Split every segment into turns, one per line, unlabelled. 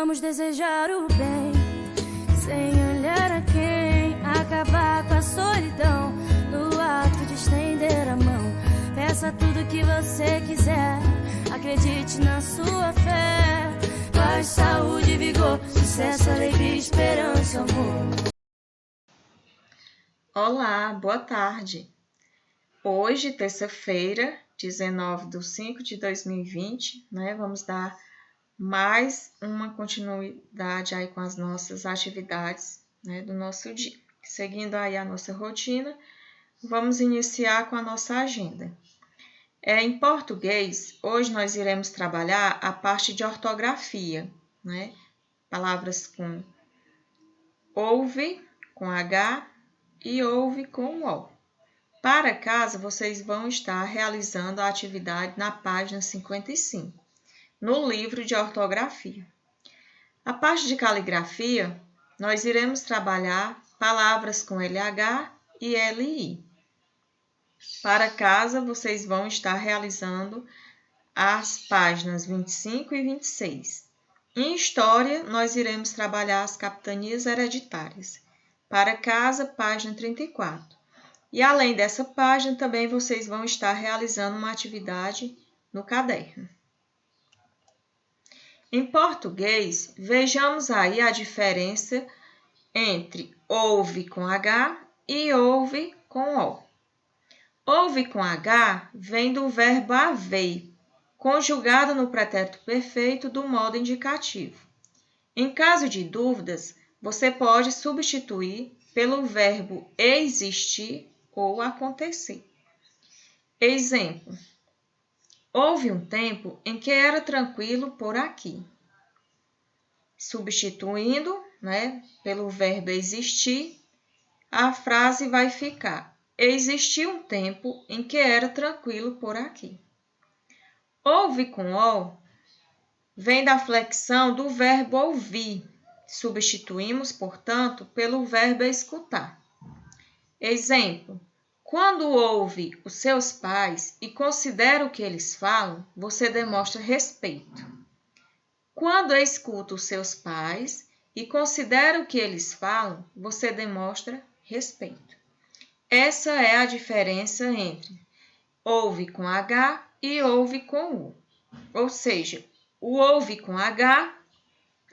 Vamos desejar o bem, sem olhar a quem. Acabar com a solidão, no ato de estender a mão. Peça tudo que você quiser, acredite na sua fé. Paz, saúde, vigor, sucesso, alegria, esperança, amor.
Olá, boa tarde. Hoje, terça-feira, 19/5/2020, vamos dar mais uma continuidade aí com as nossas atividades, do nosso dia. Seguindo aí a nossa rotina, vamos iniciar com a nossa agenda. Em português, hoje nós iremos trabalhar a parte de ortografia, Palavras com ouve, com H, e ouve com O. Para casa, vocês vão estar realizando a atividade na página 55, no livro de ortografia. A parte de caligrafia, nós iremos trabalhar palavras com LH e LI. Para casa, vocês vão estar realizando as páginas 25 e 26. Em história, nós iremos trabalhar as capitanias hereditárias. Para casa, página 34. E além dessa página, também vocês vão estar realizando uma atividade no caderno. Em português, vejamos aí a diferença entre ouve com H e ouve com O. Ouve com H vem do verbo haver, conjugado no pretérito perfeito do modo indicativo. Em caso de dúvidas, você pode substituir pelo verbo existir ou acontecer. Exemplo: houve um tempo em que era tranquilo por aqui. Substituindo, pelo verbo existir, a frase vai ficar: existiu um tempo em que era tranquilo por aqui. Ouve com O vem da flexão do verbo ouvir. Substituímos, portanto, pelo verbo escutar. Exemplo: quando ouve os seus pais e considera o que eles falam, você demonstra respeito. Quando escuta os seus pais e considera o que eles falam, você demonstra respeito. Essa é a diferença entre ouve com H e ouve com U. Ou seja, o ouve com H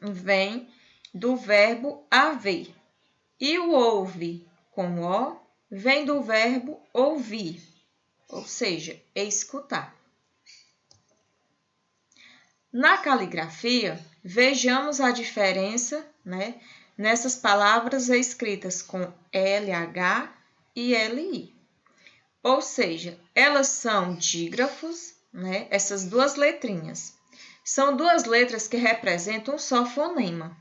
vem do verbo haver e o ouve com O vem do verbo ouvir, ou seja, escutar. Na caligrafia, vejamos a diferença, nessas palavras escritas com LH e LI. Ou seja, elas são dígrafos, essas duas letrinhas. São duas letras que representam um só fonema.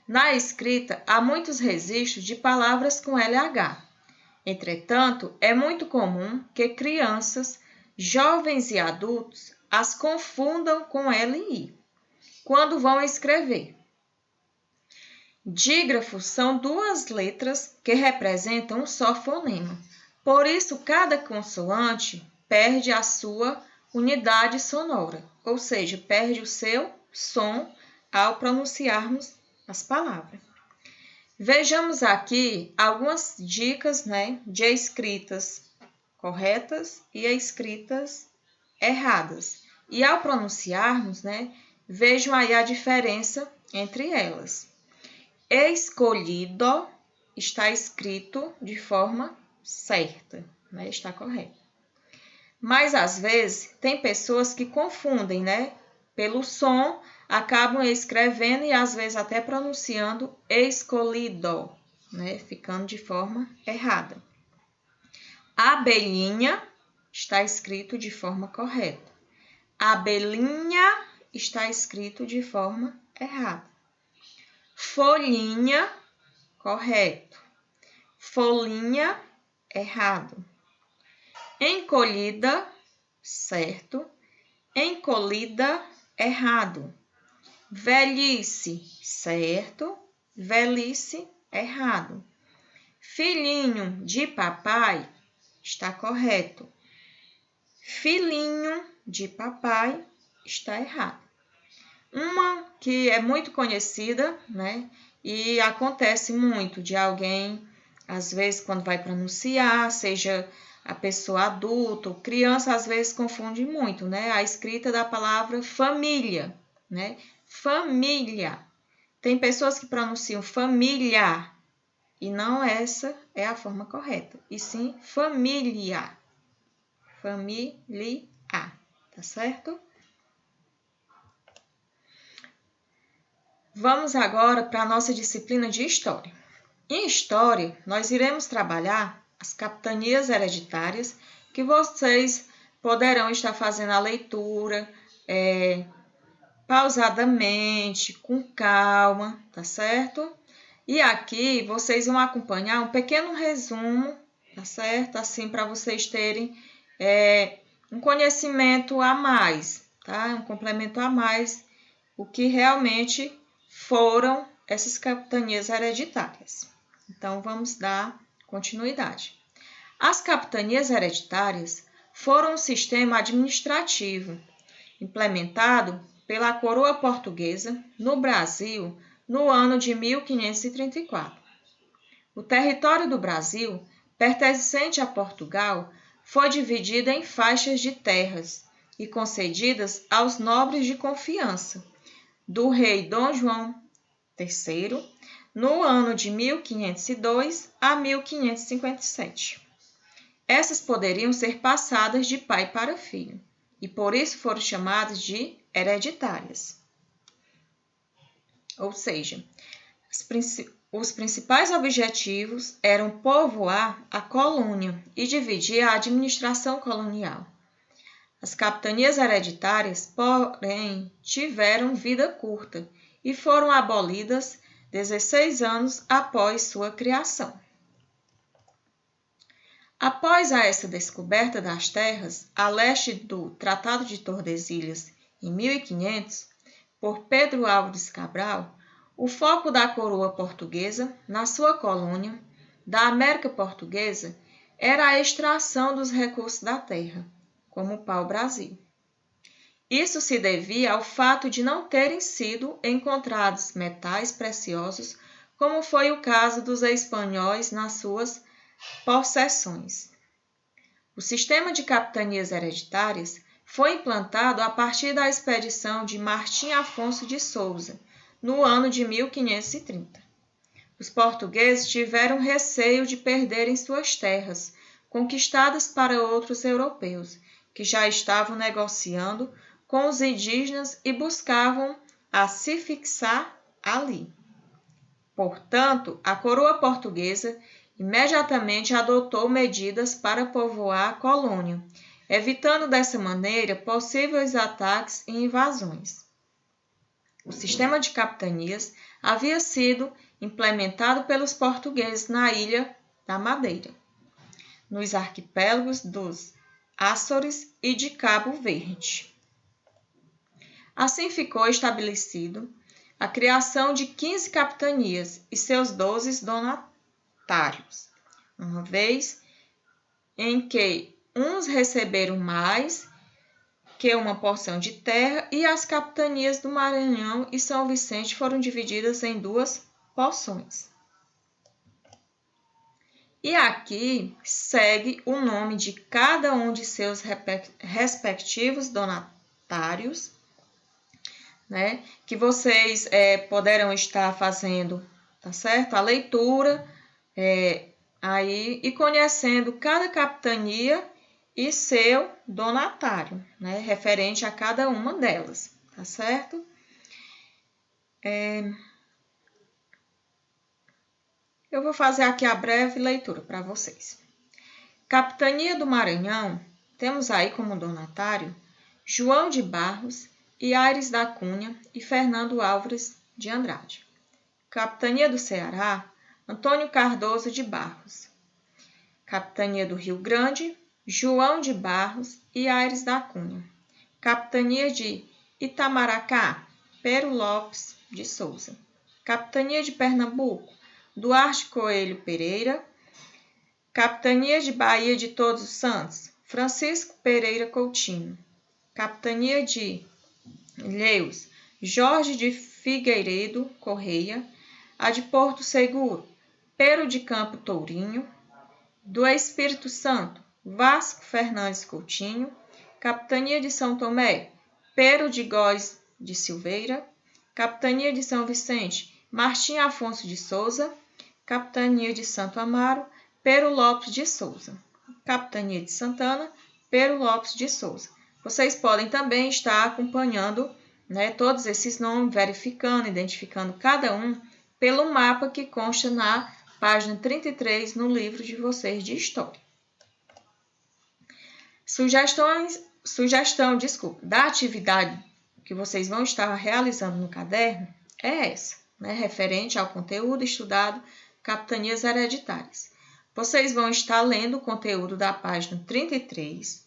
Na escrita, há muitos registros de palavras com LH. Entretanto, é muito comum que crianças, jovens e adultos as confundam com LI quando vão escrever. Dígrafos são duas letras que representam um só fonema. Por isso, cada consoante perde a sua unidade sonora, ou seja, perde o seu som ao pronunciarmos as palavras. Vejamos aqui algumas dicas, de escritas corretas e escritas erradas. E ao pronunciarmos, vejam aí a diferença entre elas. Escolhido está escrito de forma certa, está correto. Mas às vezes tem pessoas que confundem, pelo som, acabam escrevendo e às vezes até pronunciando escolhido, ficando de forma errada. Abelhinha está escrito de forma correta. Abelhinha está escrito de forma errada. Folhinha, correto. Folhinha, errado. Encolhida, certo. Encolhida, errado. Velhice, certo. Velhice, errado. Filhinho de papai, está correto. Filhinho de papai, está errado. Uma que é muito conhecida, né? E acontece muito de alguém, às vezes, quando vai pronunciar, seja a pessoa adulta ou criança, às vezes confunde muito, né? A escrita da palavra família, né? Família. Tem pessoas que pronunciam família e não essa é a forma correta, e sim família. Família, tá certo? Vamos agora para a nossa disciplina de História. Em História, nós iremos trabalhar as capitanias hereditárias, que vocês poderão estar fazendo a leitura pausadamente, com calma, tá certo? E aqui vocês vão acompanhar um pequeno resumo, tá certo? Assim, para vocês terem um conhecimento a mais, tá? Um complemento a mais, o que realmente foram essas capitanias hereditárias. Então, vamos dar continuidade. As capitanias hereditárias foram um sistema administrativo implementado pela coroa portuguesa no Brasil no ano de 1534. O território do Brasil, pertencente a Portugal, foi dividido em faixas de terras e concedidas aos nobres de confiança do rei Dom João III, no ano de 1502 a 1557. Essas poderiam ser passadas de pai para filho, e por isso foram chamadas de hereditárias. Ou seja, os principais objetivos eram povoar a colônia e dividir a administração colonial. As capitanias hereditárias, porém, tiveram vida curta e foram abolidas 16 anos após sua criação. Após essa descoberta das terras, a leste do Tratado de Tordesilhas, em 1500, por Pedro Álvares Cabral, o foco da coroa portuguesa, na sua colônia, da América Portuguesa, era a extração dos recursos da terra, como o pau-brasil. Isso se devia ao fato de não terem sido encontrados metais preciosos, como foi o caso dos espanhóis nas suas possessões. O sistema de capitanias hereditárias foi implantado a partir da expedição de Martim Afonso de Souza, no ano de 1530. Os portugueses tiveram receio de perderem suas terras, conquistadas para outros europeus, que já estavam negociando com os indígenas e buscavam a se fixar ali. Portanto, a coroa portuguesa imediatamente adotou medidas para povoar a colônia, evitando dessa maneira possíveis ataques e invasões. O sistema de capitanias havia sido implementado pelos portugueses na Ilha da Madeira, nos arquipélagos dos Açores e de Cabo Verde. Assim ficou estabelecido a criação de 15 capitanias e seus 12 donatários, uma vez em que uns receberam mais que uma porção de terra e as capitanias do Maranhão e São Vicente foram divididas em 2 porções. E aqui segue o nome de cada um de seus respectivos donatários, né? Que vocês poderão estar fazendo, tá certo? A leitura aí e conhecendo cada capitania e seu donatário, né? Referente a cada uma delas, tá certo? Eu vou fazer aqui a breve leitura para vocês. Capitania do Maranhão, temos aí como donatário João de Barros e Aires da Cunha e Fernando Álvares de Andrade. Capitania do Ceará, Antônio Cardoso de Barros. Capitania do Rio Grande, João de Barros e Aires da Cunha. Capitania de Itamaracá, Pero Lopes de Souza. Capitania de Pernambuco, Duarte Coelho Pereira. Capitania de Bahia de Todos os Santos, Francisco Pereira Coutinho. Capitania de Ilhéus, Jorge de Figueiredo Correia, a de Porto Seguro, Pero de Campo Tourinho, do Espírito Santo, Vasco Fernandes Coutinho, Capitania de São Tomé, Pero de Góes de Silveira, Capitania de São Vicente, Martim Afonso de Souza, Capitania de Santo Amaro, Pero Lopes de Souza, Capitania de Santana, Pero Lopes de Souza. Vocês podem também estar acompanhando, né, todos esses nomes, verificando, identificando cada um pelo mapa que consta na página 33 no livro de vocês de História. Sugestão da atividade que vocês vão estar realizando no caderno é essa, né, referente ao conteúdo estudado, capitanias hereditárias. Vocês vão estar lendo o conteúdo da página 33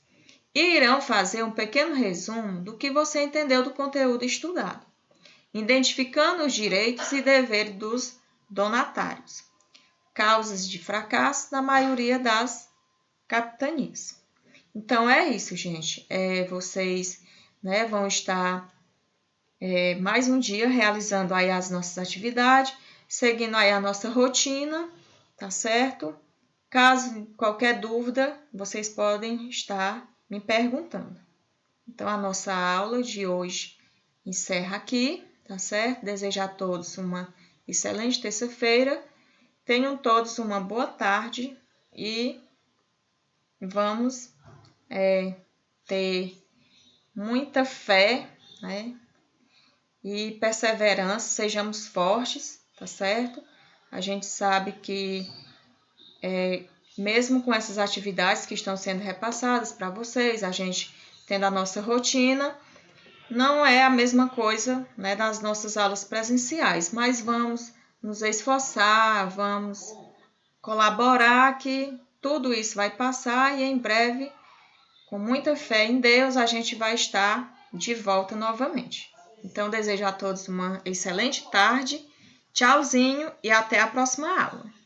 e irão fazer um pequeno resumo do que você entendeu do conteúdo estudado, identificando os direitos e deveres dos donatários, causas de fracasso na maioria das capitanias. Então, é isso, gente. Vocês, né, vão estar mais um dia realizando aí as nossas atividades, seguindo aí a nossa rotina, tá certo? Caso qualquer dúvida, vocês podem estar me perguntando. Então, a nossa aula de hoje encerra aqui, tá certo? Desejo a todos uma excelente terça-feira. Tenham todos uma boa tarde e vamos ter muita fé, né? E perseverança, sejamos fortes, tá certo? A gente sabe que mesmo com essas atividades que estão sendo repassadas para vocês, a gente tendo a nossa rotina, não é a mesma coisa, né, das nossas aulas presenciais, mas vamos nos esforçar, vamos colaborar que tudo isso vai passar e em breve, com muita fé em Deus, a gente vai estar de volta novamente. Então, desejo a todos uma excelente tarde, tchauzinho e até a próxima aula.